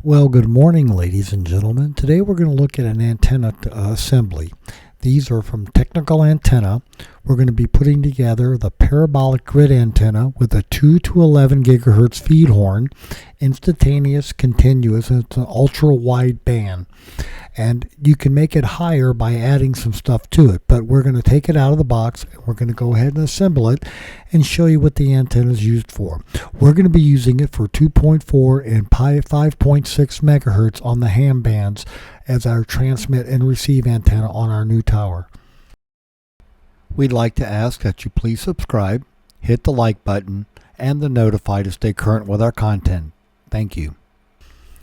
Well, good morning, ladies and gentlemen. Today we're going to look at an antenna assembly. These are from Technical Antenna. We're going to be putting together the parabolic grid antenna with a 2 to 11 gigahertz feed horn, instantaneous, continuous, and it's an ultra wide band. And you can make it higher by adding some stuff to it, but we're going to take it out of the box and we're going to go ahead and assemble it and show you what the antenna is used for. We're going to be using it for 2.4 and 5.6 megahertz on the ham bands as our transmit and receive antenna on our new tower. We'd like to ask that you please subscribe, hit the like button, and the notify to stay current with our content. Thank you.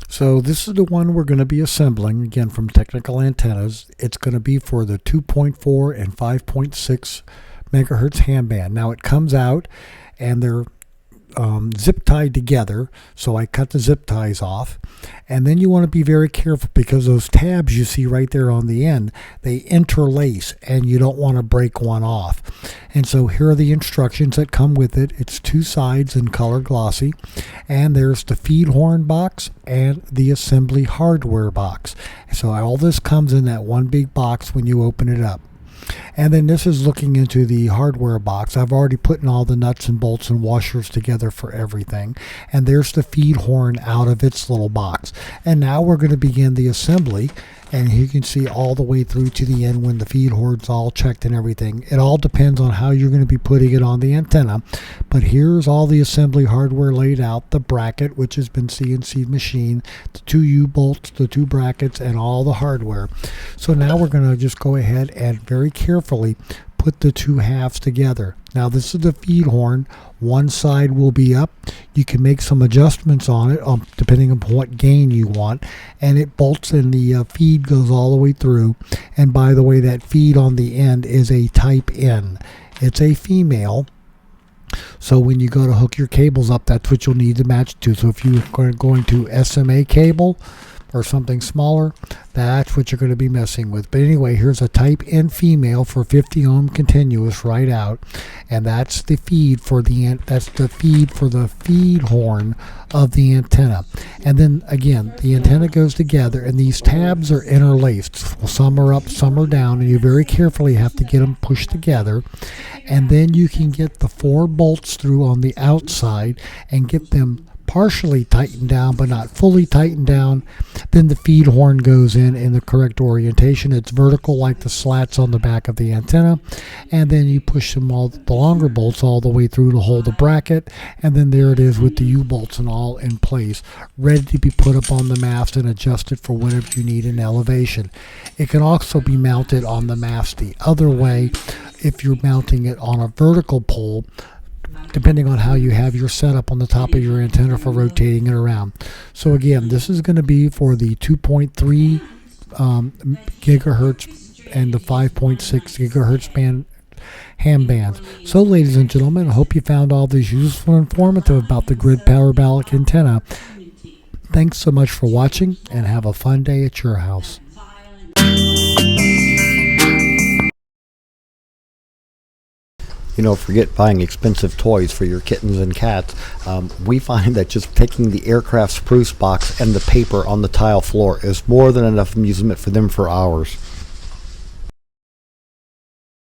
So this is the one we're going to be assembling, again from Technical Antennas. It's going to be for the 2.4 and 5.6 megahertz ham band. Now it comes out and they're zip tied together, so I cut the zip ties off. And then you want to be very careful because those tabs you see right there on the end, they interlace and you don't want to break one off. And so here are the instructions that come with it. It's two sides in color glossy, and there's the feed horn box and the assembly hardware box. So all this comes in that one big box when you open it up. And then this is looking into the hardware box. I've already put in all the nuts and bolts and washers together for everything. And there's the feed horn out of its little box. And now we're going to begin the assembly. And you can see all the way through to the end when the feed horn's all checked and everything. It all depends on how you're going to be putting it on the antenna. But here's all the assembly hardware laid out. The bracket, which has been CNC machined, the two U-bolts, the two brackets, and all the hardware. So now we're going to just go ahead and very carefully put the two halves together. Now this is the feed horn. One side will be up. You can make some adjustments on it depending upon what gain you want, and it bolts and the feed goes all the way through. And by the way, that feed on the end is a type N. It's a female. So when you go to hook your cables up, that's what you'll need to match to. So if you're going to SMA cable or something smaller, that's what you're going to be messing with. But anyway, here's a type N female for 50 ohm continuous right out, and that's the feed for the feed horn of the antenna. And then again, the antenna goes together, and these tabs are interlaced. Some are up, some are down, and you very carefully have to get them pushed together. And then you can get the 4 bolts through on the outside and get them partially tightened down but not fully tightened down. Then the feed horn goes in the correct orientation. It's vertical like the slats on the back of the antenna, and then you push them all, the longer bolts, all the way through to hold the bracket, and then there it is with the U-bolts and all in place, ready to be put up on the mast and adjusted for whatever you need in elevation. It can also be mounted on the mast the other way if you're mounting it on a vertical pole, depending on how you have your setup on the top of your antenna for rotating it around. So again, this is going to be for the 2.3 gigahertz and the 5.6 gigahertz band ham bands. So ladies and gentlemen, I hope you found all this useful and informative about the grid parabolic antenna. Thanks so much for watching, and have a fun day at your house. You know, forget buying expensive toys for your kittens and cats. We find that just taking the aircraft spruce box and the paper on the tile floor is more than enough amusement for them for hours.